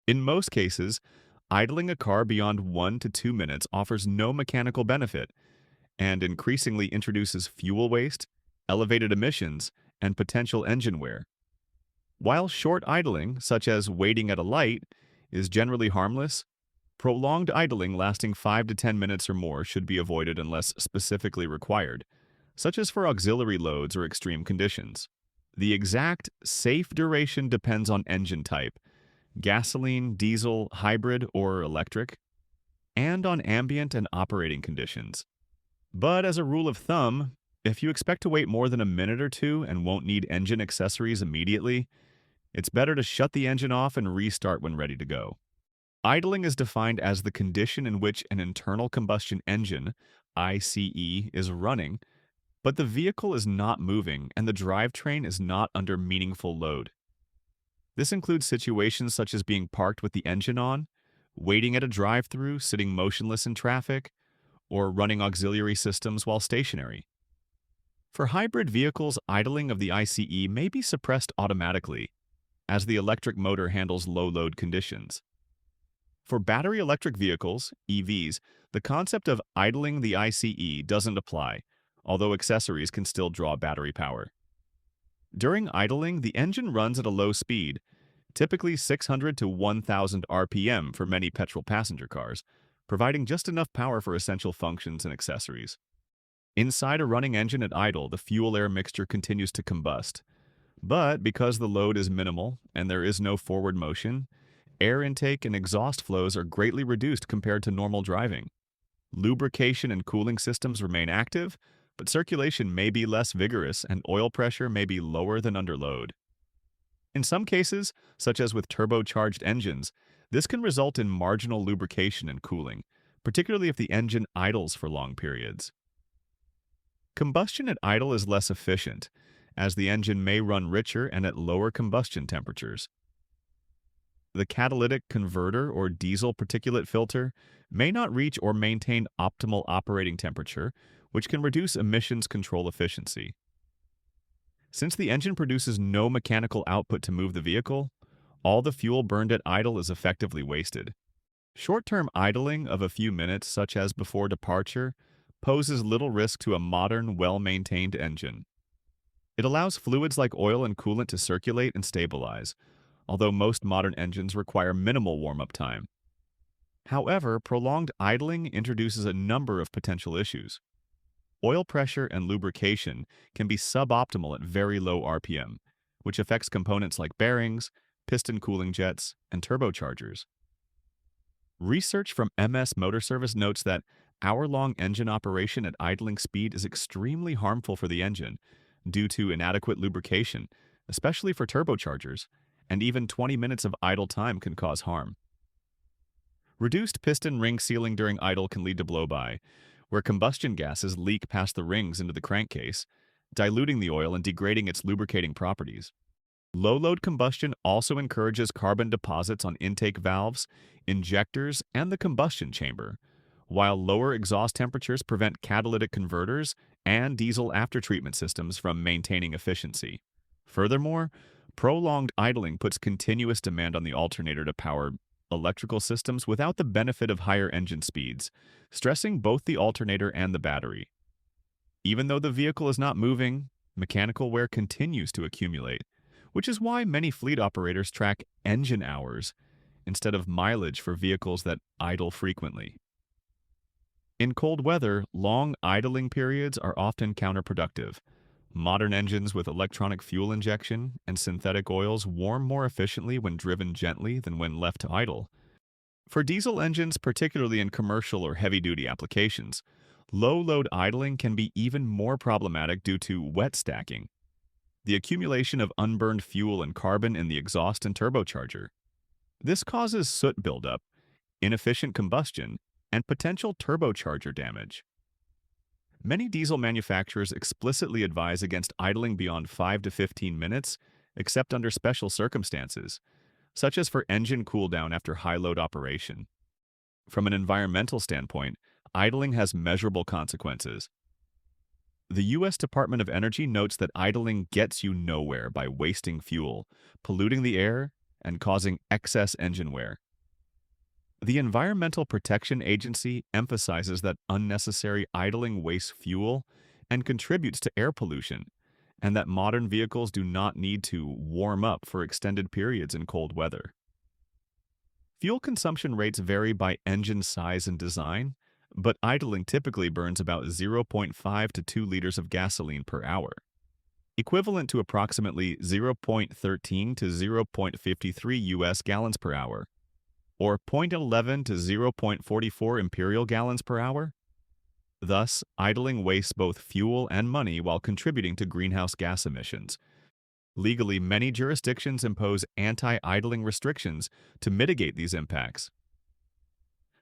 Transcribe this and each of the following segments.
In most cases, idling a car beyond 1 to 2 minutes offers no mechanical benefit and increasingly introduces fuel waste, elevated emissions, and potential engine wear. While short idling, such as waiting at a light, is generally harmless, prolonged idling lasting 5 to 10 minutes or more should be avoided unless specifically required, such as for auxiliary loads or extreme conditions. The exact safe duration depends on engine type, gasoline, diesel, hybrid, or electric, and on ambient and operating conditions. But as a rule of thumb, if you expect to wait more than a minute or two and won't need engine accessories immediately, it's better to shut the engine off and restart when ready to go. Idling is defined as the condition in which an internal combustion engine, ICE, is running, but the vehicle is not moving and the drivetrain is not under meaningful load. This includes situations such as being parked with the engine on, waiting at a drive-through, sitting motionless in traffic, or running auxiliary systems while stationary. For hybrid vehicles, idling of the ICE may be suppressed automatically, as the electric motor handles low-load conditions. For battery electric vehicles, EVs, the concept of idling the ICE doesn't apply, although accessories can still draw battery power. During idling, the engine runs at a low speed, typically 600 to 1000 RPM for many petrol passenger cars, providing just enough power for essential functions and accessories. Inside a running engine at idle, the fuel-air mixture continues to combust. But because the load is minimal and there is no forward motion, air intake and exhaust flows are greatly reduced compared to normal driving. Lubrication and cooling systems remain active, but circulation may be less vigorous and oil pressure may be lower than under load. In some cases, such as with turbocharged engines, this can result in marginal lubrication and cooling, particularly if the engine idles for long periods. Combustion at idle is less efficient, as the engine may run richer and at lower combustion temperatures. The catalytic converter or diesel particulate filter may not reach or maintain optimal operating temperature, which can reduce emissions control efficiency. Since the engine produces no mechanical output to move the vehicle, all the fuel burned at idle is effectively wasted. Short-term idling of a few minutes, such as before departure, poses little risk to a modern, well-maintained engine. It allows fluids like oil and coolant to circulate and stabilize, although most modern engines require minimal warm-up time. However, prolonged idling introduces a number of potential issues. Oil pressure and lubrication can be suboptimal at very low RPM, which affects components like bearings, piston cooling jets, and turbochargers. Research from MS Motor Service notes that hour-long engine operation at idling speed is extremely harmful for the engine due to inadequate lubrication, especially for turbochargers, and even 20 minutes of idle time can cause harm. Reduced piston ring sealing during idle can lead to blow-by, where combustion gases leak past the rings into the crankcase, diluting the oil and degrading its lubricating properties. Low-load combustion also encourages carbon deposits on intake valves, injectors, and the combustion chamber, while lower exhaust temperatures prevent catalytic converters and diesel aftertreatment systems from maintaining efficiency. Furthermore, prolonged idling puts continuous demand on the alternator to power electrical systems without the benefit of higher engine speeds, stressing both the alternator and the battery. Even though the vehicle is not moving, mechanical wear continues to accumulate, which is why many fleet operators track engine hours instead of mileage for vehicles that idle frequently. In cold weather, long idling periods are often counterproductive. Modern engines with electronic fuel injection and synthetic oils warm more efficiently when driven gently than when left to idle. For diesel engines, particularly in commercial or heavy-duty applications, low-load idling can be even more problematic due to wet stacking, the accumulation of unburned fuel and carbon in the exhaust and turbocharger. This causes soot buildup, inefficient combustion, and potential turbocharger damage. Many diesel manufacturers explicitly advise against idling beyond 5 to 15 minutes, except under special circumstances, such as for engine cooldown after high-load operation. From an environmental standpoint, idling has measurable consequences. The U.S. Department of Energy notes that idling gets you nowhere by wasting fuel, polluting the air, and causing excess engine wear. The Environmental Protection Agency emphasizes that unnecessary idling wastes fuel and contributes to air pollution, and that modern vehicles do not need to warm up for extended periods in cold weather. Fuel consumption rates vary by engine size and design, but idling typically burns about zero point 0.5 to 2 liters of gasoline per hour, equivalent to approximately 0.13 to 0.53 US gallons per hour, or zero point 0.11 to 0.44 imperial gallons per hour. Thus, idling wastes both fuel and money while contributing to greenhouse gas emissions. Legally, many jurisdictions impose anti-idling restrictions to mitigate these impacts.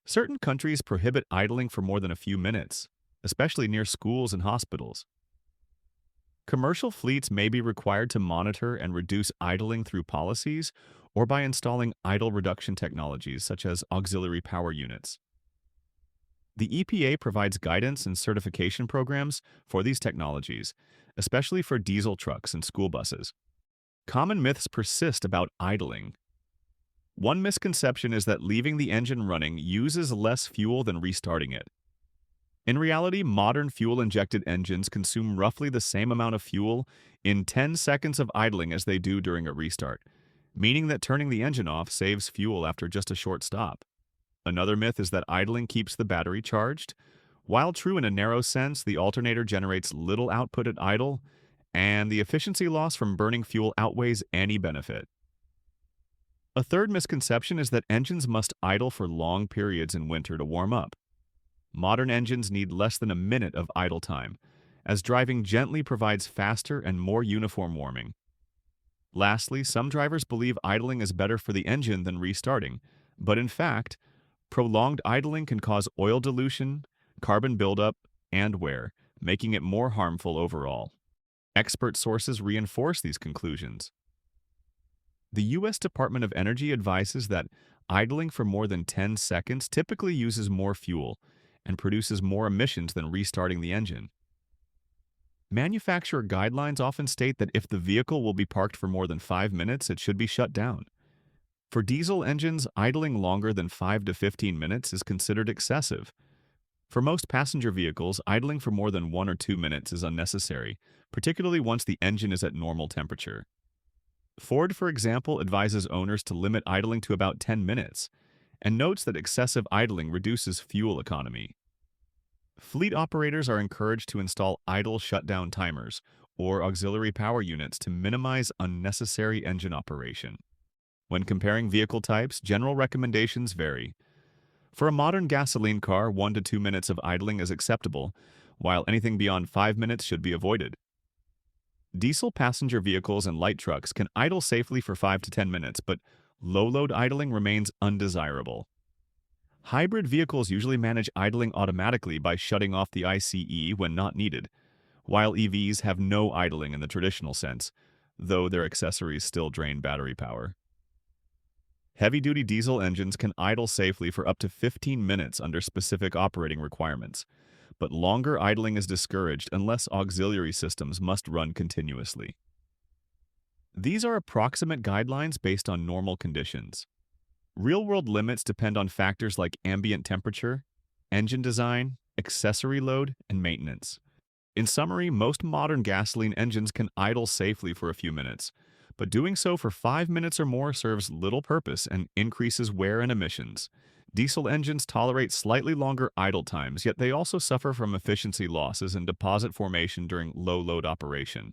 Certain countries prohibit idling for more than a few minutes, especially near schools and hospitals. Commercial fleets may be required to monitor and reduce idling through policies or by installing idle reduction technologies such as auxiliary power units. The EPA provides guidance and certification programs for these technologies, especially for diesel trucks and school buses. Common myths persist about idling. One misconception is that leaving the engine running uses less fuel than restarting it. In reality, modern fuel-injected engines consume roughly the same amount of fuel in 10 seconds of idling as they do during a restart, meaning that turning the engine off saves fuel after just a short stop. Another myth is that idling keeps the battery charged. While true in a narrow sense, the alternator generates little output at idle, and the efficiency loss from burning fuel outweighs any benefit. A third misconception is that engines must idle for long periods in winter to warm up. Modern engines need less than a minute of idle time, as driving gently provides faster and more uniform warming. Lastly, some drivers believe idling is better for the engine than restarting, but in fact, prolonged idling can cause oil dilution, carbon buildup, and wear, making it more harmful overall. Expert sources reinforce these conclusions. The U.S. Department of Energy advises that idling for more than 10 seconds typically uses more fuel and produces more emissions than restarting the engine. Manufacturer guidelines often state that if the vehicle will be parked for more than 5 minutes, it should be shut down. For diesel engines, idling longer than 5 to 15 minutes is considered excessive. For most passenger vehicles, idling for more than 1 or 2 minutes is unnecessary, particularly once the engine is at normal temperature. Ford, for example, advises owners to limit idling to about 10 minutes, and notes that excessive idling reduces fuel economy. Fleet operators are encouraged to install idle shutdown timers or auxiliary power units to minimize unnecessary engine operation. When comparing vehicle types, general recommendations vary. For a modern gasoline car, 1 to 2 minutes of idling is acceptable, while anything beyond 5 minutes should be avoided. Diesel passenger vehicles and light trucks can idle safely for 5 to 10 minutes, but low-load idling remains undesirable. Hybrid vehicles usually manage idling automatically by shutting off the ICE when not needed, while EVs have no idling in the traditional sense, though their accessories still drain battery power. Heavy-duty diesel engines can idle safely for up to 15 minutes under specific operating requirements, but longer idling is discouraged unless auxiliary systems must run continuously. These are approximate guidelines based on normal conditions. Real-world limits depend on factors like ambient temperature, engine design, accessory load, and maintenance. In summary, most modern gasoline engines can idle safely for a few minutes, but doing so for 5 minutes or more serves little purpose and increases wear and emissions. Diesel engines tolerate slightly longer idle times, yet they also suffer from efficiency losses and deposit formation during low-load operation.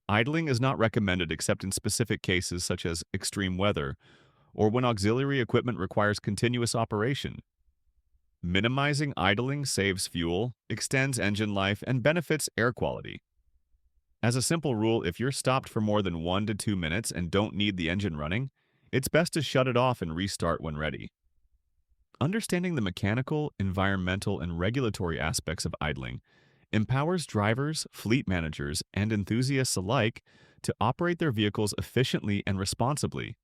Idling is not recommended except in specific cases such as extreme weather or when auxiliary equipment requires continuous operation. Minimizing idling saves fuel, extends engine life, and benefits air quality. As a simple rule, if you're stopped for more than 1 to 2 minutes and don't need the engine running, it's best to shut it off and restart when ready. Understanding the mechanical, environmental, and regulatory aspects of idling empowers drivers, fleet managers, and enthusiasts alike to operate their vehicles efficiently and responsibly,